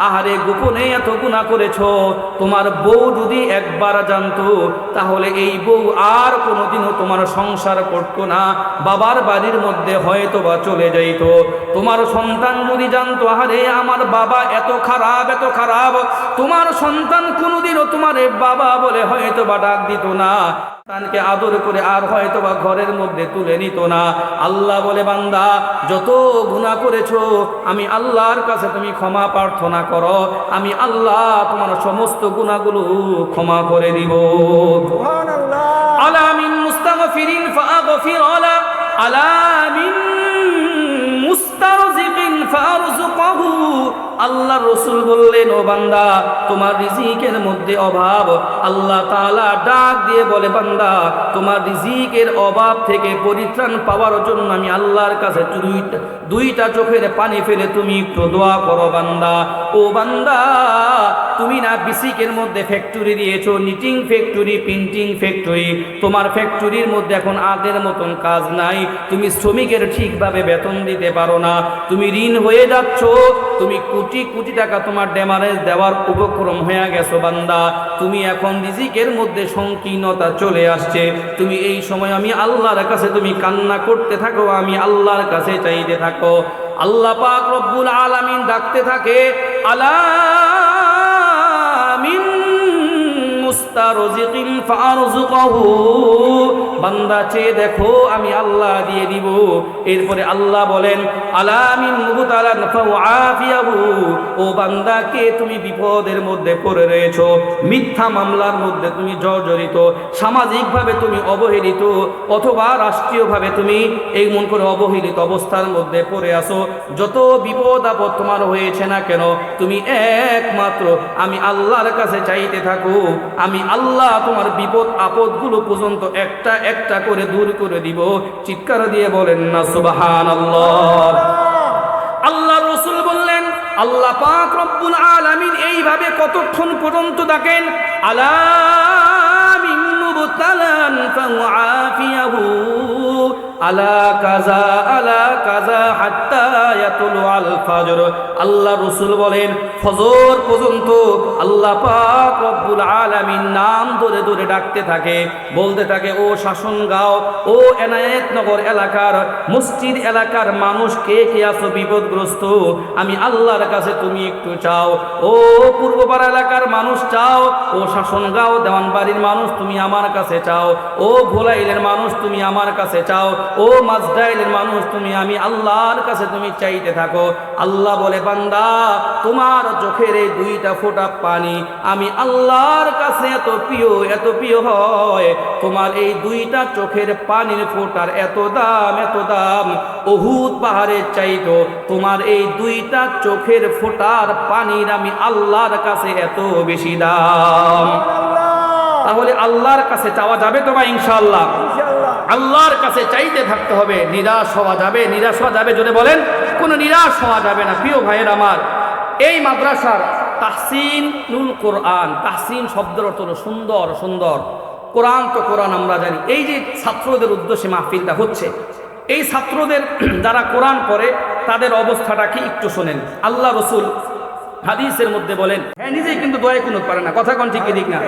[SPEAKER 1] আহারে গোপনে এত গুনাহ করেছো। তোমার বউ যদি একবার জানতো তাহলে এই বউ আর কোনোদিনও তোমার সংসার করতো না, বাবার বাড়ির মধ্যে হয়তো বা চলে যাইত। তোমার সন্তান যদি জানতো, আহারে আমার বাবা এত খারাপ, তোমার সন্তান কোনোদিনও তোমার বাবা বলে হয়তো বা ডাক দিত না, সন্তানকে আদর করে আর হয়তো বা ঘরের মধ্যে তুলে নিত না। আল্লাহ বলে, বান্দা যত গুনাহ করেছো আমি আল্লাহর কাছে তুমি ক্ষমা প্রার্থনা করো, আমি আল্লাহ তোমার সমস্ত গুনাহগুলো ক্ষমা করে দিব। সুবহানাল্লাহ। আলা মিন মুস্তাগফিরিন ফাগফির লা, আলা মিন মুস্তারজিকিন ফারযুকহু, আল্লাহ রসুল বললেন, ও বান্দা, তোমার রিজিকের মধ্যে অভাব। আল্লাহ তাআলা ডাক দিয়ে বলে, বান্দা, তোমার রিজিকের অভাব থেকে পরিত্রাণ পাওয়ার জন্য আমি আল্লাহর কাছে দুইটা চোখের পানি ফেলে তুমি একটু দোয়া করো বান্দা। ও বান্দা, তুমি না বিসিকের মধ্যে ফ্যাক্টরি দিয়েছো, নিটিং ফ্যাক্টরি, প্রিন্টিং ফ্যাক্টরি, তোমার ফ্যাক্টরির মধ্যে এখন আগের মতন কাজ নাই, তুমি শ্রমিকের ঠিকভাবে বেতন দিতে পারো না, তুমি ঋণ হয়ে যাচ্ছ, তুমি কোটি কোটি টাকা তোমার ড্যামারেজ দেওয়ার উপক্রম হয়ে গেছো বান্দা, তুমি এখন রিজিকের মধ্যে সংকীর্ণতা চলে আসছে, তুমি এই সময় আমি আল্লাহর কাছে তুমি কান্না করতে থাকো, আমি আল্লাহর কাছে চাইতে থাকো। আল্লাহ পাক রব্বুল আলামিন ডাকতে থাকে, আলা মিন মুস্তারজিকিন ফারযুকহু, বান্দা চেয়ে দেখো আমি আল্লাহ দিয়ে দিব। এরপরে আল্লাহ বলেন, আলা মিন মুবতালান ফাআফিয়াহু, ও বান্দাকে তুমি বিপদের মধ্যে পড়ে রয়েছো, মিথ্যা মামলার মধ্যে তুমি জর্জরিত, সামাজিকভাবে তুমি অবহেলিত, অথবা রাষ্ট্রীয়ভাবে তুমি এই মন করে অবহেলিত অবস্থার মধ্যে পড়ে আসো, যত বিপদ আপদ তোমার হয়েছে না কেন, তুমি একমাত্র আমি আল্লাহর কাছে চাইতে থাকো, আমি আল্লাহ তোমার বিপদ আপদগুলো পর্যন্ত একটা একটা করে দূর করে দিব। চিৎকার দিয়ে বলেন না সুবহানাল্লাহ। আল্লাহ রাসূল বললেন, আল্লাহ পাক রব্বুল আলামিন এইভাবে কতক্ষণ পর্যন্ত ডাকেন, আলা মিন মুবতালান ফাআফিয়াহু, আলা কাজা হাত্তা ইয়াতুলু আল ফজর। আল্লাহ রাসূল বলেন, ফজর পর্যন্ত আল্লাহ পাক রব্বুল আলামিন নাম ধরে ধরে ডাকতে থাকে, বলতে থাকে, ও শাসনগাঁও, ও এনায়েতনগর এলাকার মসজিদ এলাকার মানুষ কে কে আছো বিপদগ্রস্ত, আমি আল্লাহর কাছে তুমি একটু চাও। ও পূর্বপাড়া এলাকার মানুষ চাও, ও শাসনগাঁও দেওয়ানবাড়ির মানুষ তুমি আমার কাছে চাও, ও ভোলাইলের মানুষ তুমি আমার কাছে চাও, ও মাজদাইলের মানুষ তুমি আমি আল্লাহর কাছে তুমি চাইতে থাকো। আল্লাহ বলে, বান্দা, তোমার চোখের এই দুইটা ফোঁটা পানি আমি আল্লাহর কাছে এত প্রিয় হয়, তোমার এই দুইটা চোখের পানির ফোঁটার এত দাম উহুদ পাহাড়ের চাইতো তোমার এই দুইটা চোখের ফোঁটার পানির আমি আল্লাহর কাছে এত বেশি দাম। তাহলে আল্লাহর কাছে চাওয়া যাবে তো ভাই? ইনশাআল্লাহ আল্লাহর কাছে চাইতে থাকতে হবে। নিরাশ হওয়া যাবে যদি বলেন, কোনো নিরাশ হওয়া যাবে না। প্রিয় ভাইয়ের আমার, এই মাদ্রাসার তাহসিনুল কোরআন, তাহসিন শব্দের অর্থ হলো সুন্দর সুন্দর, কোরআন তো কোরআন আমরা জানি। এই যে ছাত্রদের উদ্দেশ্যে মাহফিলটা হচ্ছে, এই ছাত্রদের যারা কোরআন পড়ে তাদের অবস্থাটা কি একটু শোনেন। আল্লাহ রসুল হাদিসের মধ্যে বলেন, হ্যাঁ নিজেই কিন্তু দোয়া কুনুত পারে না, কথা কোন ঠিক ঠিক না,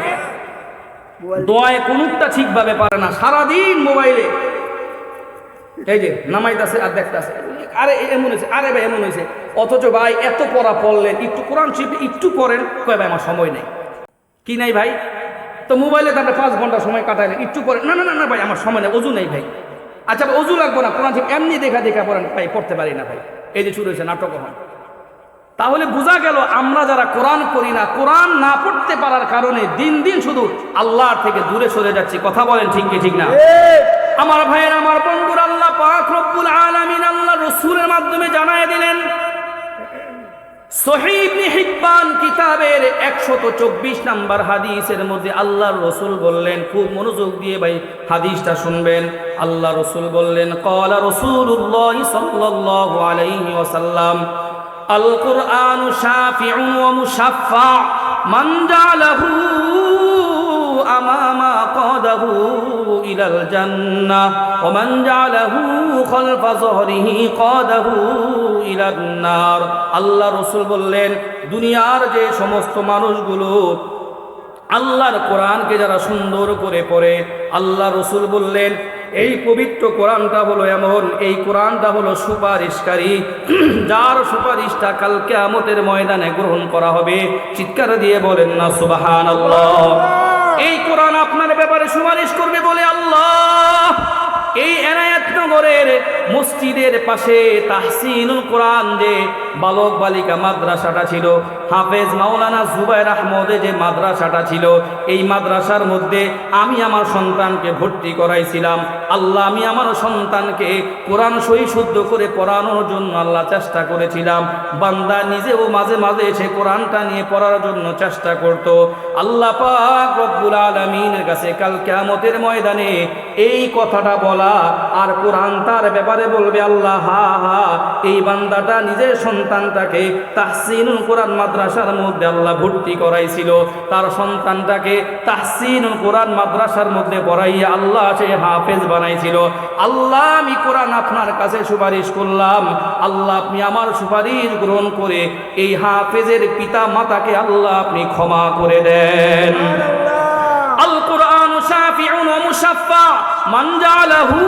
[SPEAKER 1] দোয়া কুনুতটা ঠিকভাবে পারে না, সারাদিন মোবাইলে এই যে নামাইতেছে আর দেখতেছে, আরে এমন হয়েছে, আরে ভাই এমন হয়েছে, অথচ ভাই এত পড়া পড়লেন, একটু কোরআন শরীফ একটু পড়েন, কয় ভাই আমার সময় নেই। কি নাই ভাই? তো মোবাইলে তারপরে 5 ঘন্টা সময় কাটাইলেন, একটু পড়েন, না না না না ভাই আমার সময় নেই, অজু নেই ভাই। আচ্ছা অজু লাগবো না, কোরআন শরীফ এমনি দেখা পড়েন, ভাই পড়তে পারি না ভাই। এই যে শুরু হয়েছে নাটক। হন তাহলে বোঝা গেল আমরা যারা কোরআন করি না, কোরআন না পড়তে পারার কারণে দিন দিন শুধু আল্লাহর থেকে দূরে সরে যাচ্ছি। কথা বলেন ঠিক কি ঠিক না? আমার ভাইয়ের, আমার বন্ধুরা, আল্লাহ পাক রব্বুল আলামিন আল্লাহ রাসূলের মাধ্যমে জানায় দিলেন, সহিহ ইবনে হিব্বান কিতাবের 124 নাম্বার হাদিসের মধ্যে আল্লাহর রাসূল বললেন, খুব মনোযোগ দিয়ে ভাই হাদিসটা শুনবেন। আল্লাহ রাসূল বললেন, ক্বালা রাসূলুল্লাহ সাল্লাল্লাহু আলাইহি ওয়াসাল্লাম, আল কুরআনু শাফিউন ওয়া মুশাফফা মান জালাহু আমামা কাদাহু ইলাল জান্নাহ ওয়া মান জালাহু খালফা যহরিহি কাদাহু ইলান নার। আল্লাহ রাসূল বললেন, দুনিয়ার যে সমস্ত মানুষগুলো আল্লাহর কোরআনকে যারা সুন্দর করে পড়ে, আল্লাহ রাসূল বললেন এই পবিত্র কোরআনটা হলো এমন, এই কোরআনটা হলো সুপারিশকারী, যার সুপারিশটা কাল কিয়ামতের ময়দানে গ্রহণ করা হবে। চিৎকার দিয়ে বলেন না সুবহানাল্লাহ। এই কোরআন আপনার ব্যাপারে সুপারিশ করবে বলে আল্লাহ এই এনায়েতনগরের মসজিদের পাশে তাহসিনুল কোরআন যে বালক বালিকা মাদ্রাসাটা ছিল, হাফেজ মাওলানা জুবায়ের আহমদে যে মাদ্রাসাটা ছিল, এই মাদ্রাসার মধ্যে আমি আমার সন্তানকে ভর্তি করাইছিলাম। আল্লাহ, আমি আমার সন্তানকে কোরআন সহি শুদ্ধ করে পড়ানোর জন্য আল্লাহ চেষ্টা করেছিলাম। বান্দা নিজেও মাঝে মাঝে এসে কোরআনটা নিয়ে পড়ার জন্য চেষ্টা করত। আল্লাহ পাক রব্বুল আলামিনের কাছে কাল কিয়ামতের ময়দানে এই কথাটা বলা আর কোরআন তার ব্যাপারে বলবে, আল্লাহ হা হা, এই বান্দাটা নিজের সন্তানটাকে তাহসিনুল কোরআন মাদ্রাসার মধ্যে আল্লাহ ভর্তি করাইছিল, তার সন্তানটাকে তাহসিনুল কোরআন মাদ্রাসার মধ্যে পড়াইয়া আল্লাহ সে হাফেজ বানাইছিল। আল্লাহ, আমি কোরআন আপনার কাছে সুপারিশ করলাম, আল্লাহ আপনি আমার সুপারিশ গ্রহণ করে এই হাফেজের পিতা মাতাকে আল্লাহ আপনি ক্ষমা করে দেন। আল কোরআন শাফিউন ওয়া মুশাফফা মান জালাহু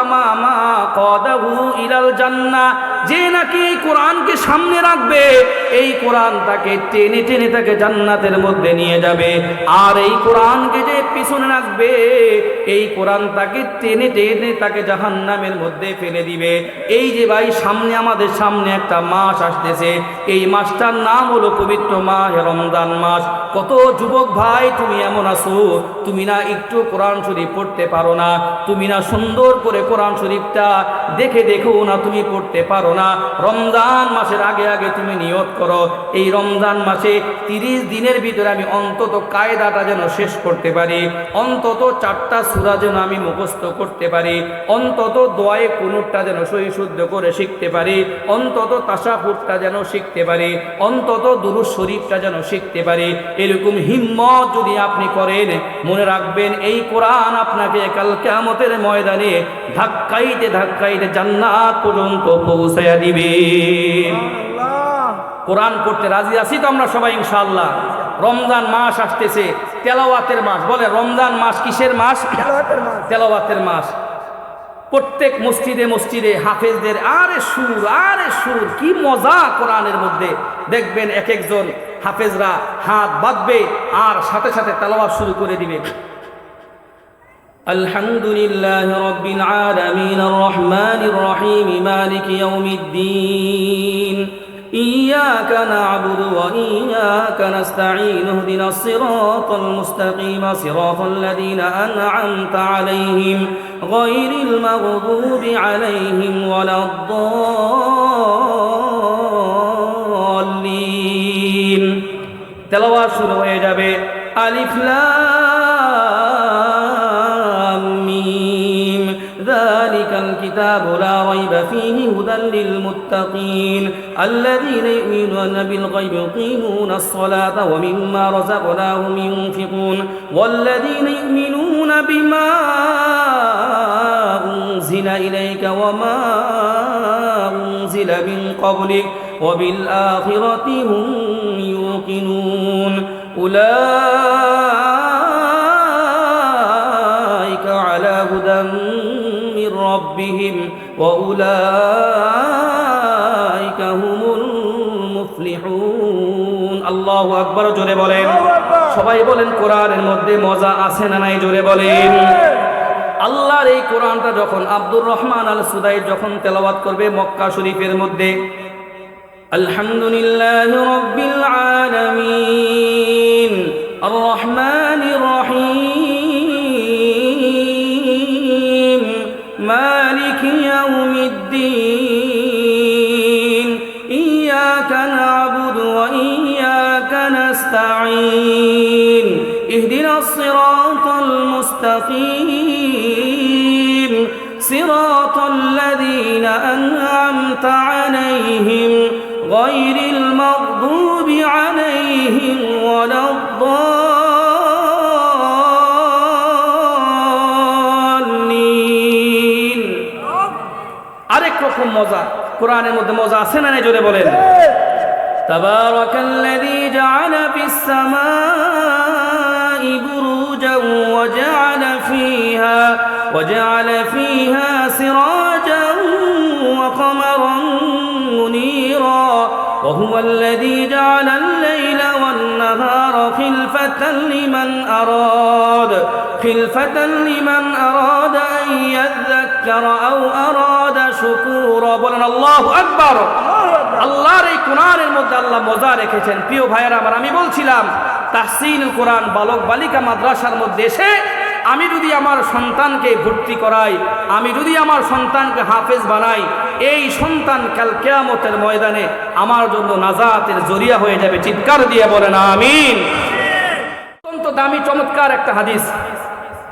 [SPEAKER 1] আমামা কাদাহু ইলাল জান্নাহ, যে নাকি কোরআনকে সামনে রাখবে এই কোরআন তাকে টেনে টেনে তাকে জান্নাতের মধ্যে নিয়ে যাবে, আর এই কোরআনকে যে পিছনে রাখবে এই কোরআন তাকে টেনে টেনে তাকে জাহান্নামের মধ্যে ফেলে দিবে। এই যে ভাই সামনে আমাদের সামনে একটা মাস আসতেছে, এই মাসটার নাম হলো পবিত্র মাহে রমজান মাস। কত যুবক ভাই তুমি এমন আছো, তুমি না একটু কোরআন শরীফ পড়তে পারো না, তুমি না সুন্দর করে কোরআন শরীফটা দেখে দেখো না তুমি পড়তে পারো না। রমজান মাসের আগে আগে তুমি নিয়ত করো, এই রমজান মাসে 30 দিনের ভিতরে আমি অন্তত কায়দাটা যেন শেষ করতে পারি, অন্তত 4টা সূরা যেন আমি মুখস্থ করতে পারি, অন্তত দোয়ায়ে কুনুতটা যেন সহি শুদ্ধ করে শিখতে পারি, অন্তত তাশাহুদটা যেন শিখতে পারি, অন্তত দুরূদ শরীফটা যেন শিখতে পারি। এরকম হিম্মত যদি আপনি করেন, মনে রাখবেন এই কোরআন আপনাকে কাল কিয়ামতের ময়দানে ধাক্কাইতে ধাক্কাইতে জান্নাত পর্যন্ত পৌঁছায়া দিবে। কোরআন পড়তে রাজি আছি তো আমরা সবাই ইনশাআল্লাহ? রমজান মাস আসতেছে, তেলাওয়াতের মাস। বলে রমজান মাস কিসের মাস? তেলাওয়াতের মাস। প্রত্যেক মসজিদে মসজিদে হাফেজদের আরে সুর, কি মজা কোরআনের মধ্যে। দেখবেন এক একজন হাফেজরা হাত বাঁধবে আর সাথে সাথে তেলাওয়াত শুরু করে দিবে। আলহামদুলিল্লাহি রাব্বিল আলামিন আর রহমানির রহিম মালিকি ইয়াউমিদ্দিন ইয়্যাকা না'বুদু ওয়া ইয়্যাকা নাস্তাঈন ইহদিনাস সিরাতাল মুস্তাকিম সিরাতাল লাযীনা আন'আমতা আলাইহিম গায়রিল মাগদুবি আলাইহিম ওয়ালাদ-দাল্লিন। তেলাওয়াত শুরু হয়ে যাবে। আলিফ লাম মিম যালিকাল কিতাবু লা রাইবা ফীহি হুদাল লিল মুত্তাকিন আল্লাযীনা ইউমিনুনা বিল গায়বি ওয়া ইয়াকিমুনাস সালাতা ওয়া মিম্মা রাযাকনাহুম ইউনফিকুন ওয়াল্লাযীনা ইউমিনুনা বিমা উনজিলা ইলাইকা ওয়া মা উনজিলা মিন ক্বাবলিক ওয়া বিল আখিরাতি হুম ইউকিনুন উলাইকা আলা হুদাম মির রাব্বিহিম ওয়া উলাইকা হুমুল মুফলিহুন। আল্লাহু আকবার। জোরে বলেন, সবাই বলেন কোরআনের মধ্যে মজা আছে না নাই? জোরে বলেন। আল্লাহর এই কোরআনটা যখন আব্দুর রহমান আল সুদাই যখন তেলাওয়াত করবে মক্কা শরীফের মধ্যে, আলহামদুলিল্লাহি রাব্বিল আলামিন আর রহমানির রহিম মালিকি ইয়াউমিদ্দিন ইয়্যাকা না'বুদু ওয়া ইয়্যাকা নাস্তাঈন ইহদিনাস সিরাতাল মুস্তাকিম সিরাতাল লাযীনা আন'আমতা আলাইহিম গায়রিল মাগদুবি আলাইহিম ওয়ালাদ-দাল্লিন। আরেক রকম মজা কোরআনের মধ্যে মজা আছে না? জোরে বলেন। তাবারাকাল্লাযী জাআলা ফিস সামাই বুরুজান وجعل فيها سراجا وقمرا منيرا وهو الذي جعل الليل والنهار خلفة لمن أراد أن يذكر যাক্কারা আও আরাদা শুকুরা। বলেন আল্লাহু আকবার। আল্লাহর এই কোরআনের মধ্যে আল্লাহ মজা রেখেছেন। প্রিয় ভাইয়েরা আমার, আমি বলছিলাম তাহসিনুল কোরআন বালক বালিকা মাদ্রাসার মধ্যে এসে আমি যদি আমার সন্তানকে ভর্তি করাই, আমি যদি আমার সন্তানকে হাফেজ বানাই, এই সন্তান কাল কিয়ামতের ময়দানে আমার জন্য নাজাতের জরিয়া হয়ে যাবে। চিৎকার দিয়ে বলেন আমিন। অত্যন্ত দামি চমৎকার একটা হাদিস,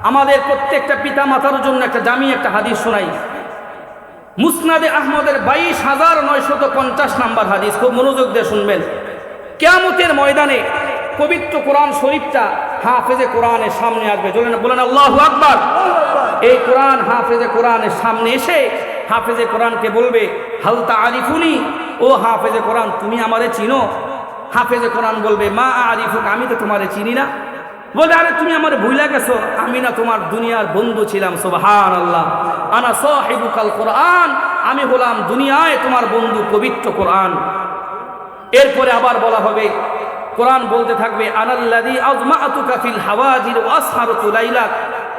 [SPEAKER 1] আমাদের প্রত্যেকটা পিতা মাতার জন্য একটা দামি একটা হাদিস শোনাই। মুসনাদে আহমদের 22,950 নাম্বার হাদিস, খুব মনোযোগ দিয়ে শুনবেন। কিয়ামতের ময়দানে পবিত্র কোরআন শরীফটা হাফেজে কোরআনের সামনে আসবে। বলেন আল্লাহু আকবার। এই কোরআন হাফেজে কোরআনের সামনে এসে হাফেজে কোরআনকে বলবে, হাল তাআরিফুনি, ও হাফেজে কোরআন তুমি আমারে চিনো? হাফেজে কোরআন বলবে, মা আরিফুক, আমি তো তোমারে চিনি না। বলে, আরে তুমি আমারে ভুলে গেছো, আমি না তোমার দুনিয়ার বন্ধু ছিলাম। সুবহানাল্লাহ। আনা সাহিবুকাল কোরআন, আমি হলাম দুনিয়ায় তোমার বন্ধু পবিত্র কোরআন। এরপরে আবার বলা হবে, কোরআন বলতে থাকবে, আনাল্লাযী আযমাআতুকা ফিল হাওয়াজির ওয়া আসহারতু লাইলাক,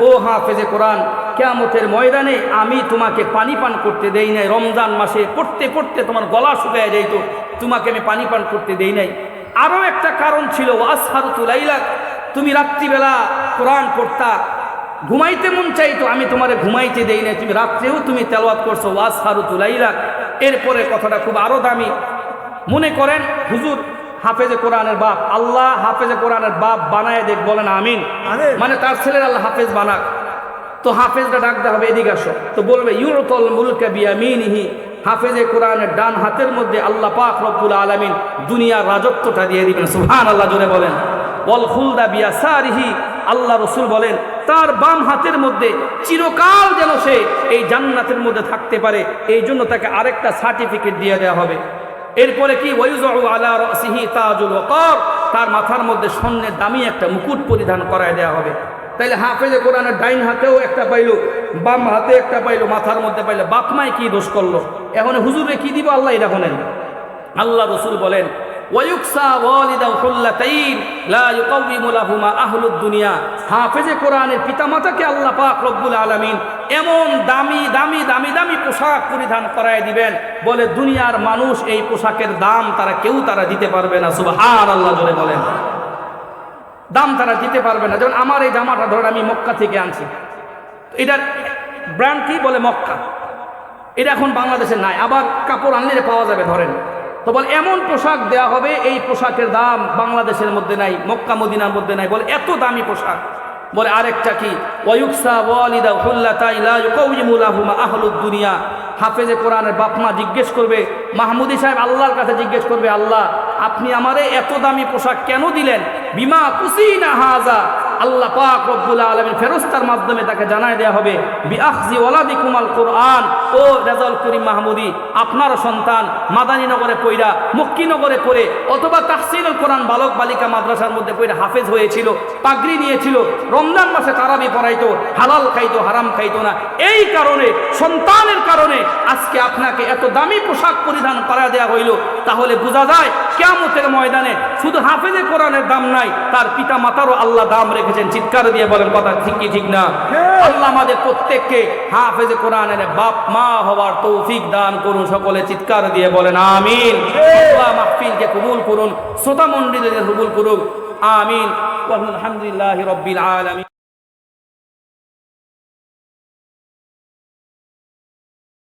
[SPEAKER 1] ও হাফেজে কোরআন কিয়ামতের ময়দানে আমি তোমাকে পানি পান করতে দেই নাই। রমজান মাসে পড়তে পড়তে তোমার গলা শুকিয়ে যাইত, তোমাকে আমি পানি পান করতে দেই নাই। আরও একটা কারণ ছিল, ওয়া আসহারতু লাইলাক, তুমি রাত্রিবেলা কোরআন পড়তা, ঘুমাইতে মন চাইতো, আমি তোমারে ঘুমাইতে দেই নাই, তুমি রাত্রেও তুমি তেলাওয়াত করছো। ওয়া আসহারতু লাইলাক। এরপরে কথাটা খুব আরও দামি। মনে করেন হুজুর হাফেজে কোরআনের বাপ, আল্লাহ হাফেজে কোরআনের বাপ বানায় দেখ, বলেন আমিন। মানে তার ছেলের আল্লাহ হাফেজ বানাক। তো হাফেজটা ডাকতে হবে, এদিকে আসো। তো বলবে, ইউরতুল মুলকা বিয়ামিনিহি, হাফেজে কোরআনের ডান হাতের মধ্যে আল্লাহ পাক রব্বুল আলামিন দুনিয়ার রাজত্বটা দিয়ে দিবেন। সুবহানাল্লাহ, জোরে বলেন। ওয়াল খুলদা বিয়াসারিহি, আল্লাহ রাসূল বলেন তার বাম হাতের মধ্যে চিরকাল যেন সে এই জান্নাতের মধ্যে থাকতে পারে, এই জন্য তাকে আরেকটা সার্টিফিকেট দিয়ে দেওয়া হবে। এরপরে কি, ওয়ায়ুযউ আলা রাসিহি তাজুল ওয়াকার, তার মাথার মধ্যে স্বর্ণের দামি একটা মুকুট পরিধান করায় দেওয়া হবে। তাইলে হাফেজে কোরআনের ডাইন হাতেও একটা পাইলো, বাম হাতে একটা পাইলো, মাথার মধ্যে পাইলো। বাপ মায় কি দোষ করলো? এখন হুজুরে কি দিব আল্লাহ এটা বলেন। আল্লাহ রাসূল বলেন, ওয়ায়ুকসা ওয়ালিদা হুল্লাতাইন লা ইউকাউমিমু লাহুমা আহলুদ দুনিয়া, হাফেজে কোরআনের পিতামাতাকে আল্লাহ পাক রব্বুল আলামিন এমন দামি দামি দামি দামি পোশাক পরিধান করায় দিবেন, বলে দুনিয়ার মানুষ এই পোশাকের দাম তারা দিতে পারবে না। সুবহানাল্লাহ, জোরে বলেন। দাম তারা দিতে পারবে না। যেমন আমার এই জামাটা ধরেন আমি মক্কা থেকে আনছি, এটার ব্র্যান্ড কি বলে মক্কা, এটা এখন বাংলাদেশে নাই, আবার কাপড় আনলে পাওয়া যাবে ধরেন। তো বলে এমন পোশাক দেওয়া হবে, এই পোশাকের দাম বাংলাদেশের মধ্যে নাই, মক্কা মদিনার মধ্যে নাই, বলে এত দামি পোশাক। বলে আরেকটা কি, ওয়ায়ুকসা ওয়ালিদা হুল্লাতাইন লা ইউকাউমিমু লাহুমা আহলুদ দুনিয়া, হাফেজে কোরআনের বাপ মা জিজ্ঞেস করবে, মাহমুদি সাহেব আল্লাহর কাছে জিজ্ঞেস করবে, আল্লাহ আপনি আমারে এত দামি পোশাক কেন দিলেন? বিমা কুসিনা হাজা, আল্লাহ পাক রব্বুল আলামিন ফেরেশতার মাধ্যমে তাকে জানায় দেয়া হবে, বিআখজি ওয়ালাদিকুমাল কোরআন, ও রেজাউল করিম মাহমুদি আপনার সন্তান মাদানীনগরে পড়া, মক্কিনগরে পড়ে অথবা তাহসিনুল কোরআন বালক বালিকা মাদ্রাসার মধ্যে পড়ে হাফেজ হয়েছিল, পাগড়ি নিয়েছিল, রমজান মাসে তারাবি পড়াইতো, হালাল খাইতো হারাম খাইতো না। এই কারণে সন্তানের কারণে আজকে আপনাকে এত দামি পোশাক পরিধান করা দেয়া হইল। তাহলে বোঝা যায় কিয়ামতের ময়দানে শুধু হাফেজে কোরআনের দাম নাই, তার পিতা মাতারও আল্লাহ দাম রেখেছেন। চিৎকার দিয়ে বলেন কথা ঠিক কি ঠিক না? আল্লাহ আমাদের প্রত্যেককে হাফেজে কোরআনের বাপ মা হওয়ার তৌফিক দান করুন। সকলে চিৎকার দিয়ে বলেন আমিন। আল্লাহ মাহফিলকে কবুল করুন, শ্রোতা মণ্ডলীকে কবুল করুন, আমিন। আলহামদুলিল্লাহি রাব্বিল আলামিন।